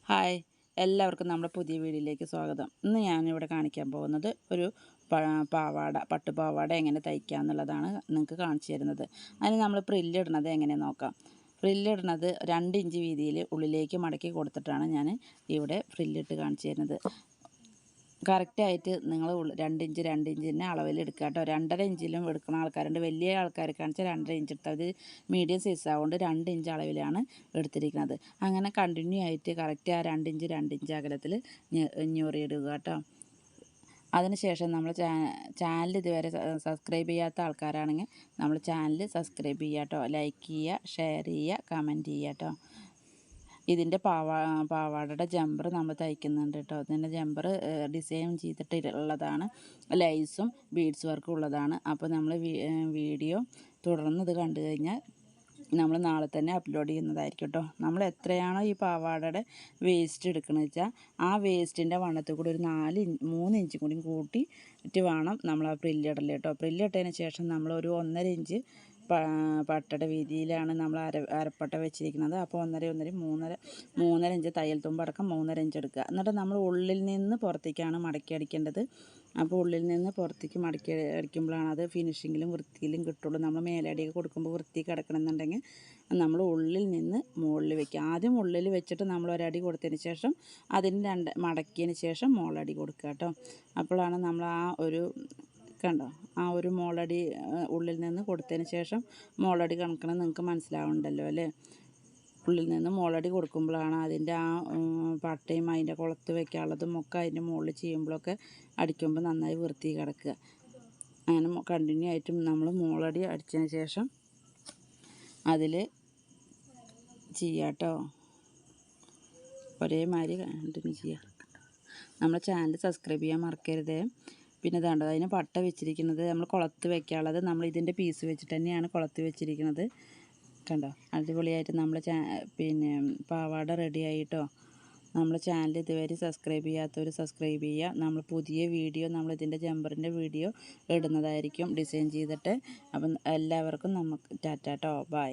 Hi, എല്ലാവർക്കും നമ്മുടെ പുതിയ വീഡിയോയിലേക്ക് സ്വാഗതം. ഇന്ന് ഞാനിവിടെ കാണിക്കാൻ പോകുന്നത് ഒരു പട്ടുപാവാട എങ്ങനെ തയ്ക്കുക എന്നുള്ളതാണ് നിങ്ങൾക്ക് കാണിച്ചു തരുന്നത്. അതിന് നമ്മൾ ഫ്രില്ലിടുന്നത് എങ്ങനെ നോക്കാം. ഫ്രില്ലിടുന്നത് 2 ഇഞ്ച് വീതിയിൽ ഉള്ളിലേക്ക് മടക്കി കൊടുത്തിട്ടാണ് ഞാൻ ഇവിടെ ഫ്രില്ലിട്ട് കാണിച്ചു തരുന്നത്. കറക്റ്റായിട്ട് നിങ്ങൾ 2 ഇഞ്ച് തന്നെ അളവിൽ എടുക്കുക കേട്ടോ. 2.5 ഇഞ്ചിലും എടുക്കുന്ന ആൾക്കാരുണ്ട്. വലിയ ആൾക്കാർക്കാണെന്ന് വെച്ചാൽ 2.5 ഇഞ്ച് എടുത്താൽ അത് മീഡിയം സൈസ് ആയതുകൊണ്ട് 2 ഇഞ്ച് അളവിലാണ് എടുത്തിരിക്കുന്നത്. അങ്ങനെ കണ്ടിന്യൂ ആയിട്ട് കറക്റ്റ് ആ 2 ഇഞ്ച് അകലത്തിൽ ഞൊറിയിടുക കേട്ടോ. അതിനുശേഷം നമ്മൾ ചാനൽ ഇതുവരെ സബ്സ്ക്രൈബ് ചെയ്യാത്ത ആൾക്കാരാണെങ്കിൽ നമ്മൾ ചാനൽ സബ്സ്ക്രൈബ് ചെയ്യുക കേട്ടോ. ലൈക്ക് ചെയ്യുക, ഷെയർ ചെയ്യുക, കമൻറ്റ് ചെയ്യുക കേട്ടോ. ഇതിൻ്റെ പാവാടയുടെ ജമ്പർ നമ്മൾ തയ്ക്കുന്നുണ്ട് കേട്ടോ. ഇതിൻ്റെ ജമ്പർ ഡിസൈൻ ചെയ്തിട്ടുള്ളതാണ്. ലൈസും ബീഡ്സ് വർക്കും ഉള്ളതാണ്. അപ്പോൾ നമ്മൾ വീഡിയോ തുടർന്ന് ഇത് കണ്ടു കഴിഞ്ഞാൽ നമ്മൾ നാളെ തന്നെ അപ്ലോഡ് ചെയ്യുന്നതായിരിക്കും കേട്ടോ. നമ്മൾ എത്രയാണോ ഈ പാവാടയുടെ വേസ്റ്റ് എടുക്കുന്നത് വെച്ചാൽ ആ വേസ്റ്റിൻ്റെ വണ്ണത്തിൽ കൂടി ഒരു 3 ഇഞ്ച് കൂടി കൂട്ടിയിട്ട് വേണം നമ്മൾ ആ പ്രില്ലിടൽ കേട്ടോ. പ്രില്ലിട്ടതിന് ശേഷം നമ്മൾ ഒരു 1.5 ഇഞ്ച് പട്ടയുടെ വീതിയിലാണ് നമ്മൾ അരപ്പട്ട വെച്ചിരിക്കുന്നത്. അപ്പോൾ 3.5 ഇഞ്ച് തയ്യൽ തുമ്പടക്കം 3.5 ഇഞ്ച് എടുക്കുക. എന്നിട്ട് നമ്മൾ ഉള്ളിൽ നിന്ന് പുറത്തേക്കാണ് മടക്കി അടിക്കേണ്ടത്. അപ്പോൾ ഉള്ളിൽ നിന്ന് പുറത്തേക്ക് മടക്കി അടിക്കുമ്പോഴാണ് അത് ഫിനിഷിങ്ങിലും വൃത്തിയിലും കിട്ടുള്ളൂ. നമ്മൾ മേലടിയൊക്കെ കൊടുക്കുമ്പോൾ വൃത്തി കിടക്കണമെന്നുണ്ടെങ്കിൽ നമ്മൾ ഉള്ളിൽ നിന്ന് മുകളിൽ വെക്കുക. ആദ്യം ഉള്ളിൽ വെച്ചിട്ട് നമ്മൾ ഒരടി കൊടുത്തതിന് ശേഷം അതിന് മടക്കിയതിന് ശേഷം മുകളടി കൊടുക്കുക കേട്ടോ. അപ്പോഴാണ് നമ്മൾ ആ ഒരു കണ്ടോ ആ ഒരു മോളടി ഉള്ളിൽ നിന്ന് കൊടുത്തതിന് ശേഷം മോളടി കണക്കണം നിങ്ങൾക്ക് മനസ്സിലാവുന്നുണ്ടല്ലോ അല്ലേ. ഉള്ളിൽ നിന്ന് മോളടി കൊടുക്കുമ്പോഴാണ് അതിൻ്റെ ആ പട്ടയും അതിൻ്റെ കുളത്ത് വെക്കാനുള്ളതും ഒക്കെ അതിൻ്റെ മുകളിൽ ചെയ്യുമ്പോഴൊക്കെ അടിക്കുമ്പോൾ നന്നായി വൃത്തി കിടക്കുക. അങ്ങനെ കണ്ടിന്യൂ ആയിട്ടും നമ്മൾ മോളടി അടിച്ചതിന് ശേഷം അതിൽ ചെയ്യാട്ടോ. ഒരേമാതിരി കണ്ടിന്യൂ ചെയ്യുക. നമ്മുടെ ചാനൽ സബ്സ്ക്രൈബ് ചെയ്യാൻ മറക്കരുത്. പിന്നെ ഇതാണ്ടോ അതിന് പട്ട വെച്ചിരിക്കുന്നത് നമ്മൾ കുളത്ത് വെക്കാനുള്ളത് നമ്മൾ ഇതിൻ്റെ പീസ് വെച്ചിട്ട് തന്നെയാണ് കുളത്ത് വെച്ചിരിക്കുന്നത്. കണ്ടോ അടിപൊളിയായിട്ട് നമ്മൾ പിന്നെ പാവാട റെഡി ആയിട്ടോ. നമ്മൾ ചാനൽ ഇതുവരെ സബ്സ്ക്രൈബ് ചെയ്യാത്തവർ സബ്സ്ക്രൈബ് ചെയ്യുക. നമ്മൾ പുതിയ വീഡിയോ നമ്മളിതിൻ്റെ ജമ്പറിൻ്റെ വീഡിയോ ഇടുന്നതായിരിക്കും ഡിസൈൻ ചെയ്തിട്ട്. അപ്പം എല്ലാവർക്കും നമുക്ക് ടാറ്റാ ട്ടോ, ബൈ.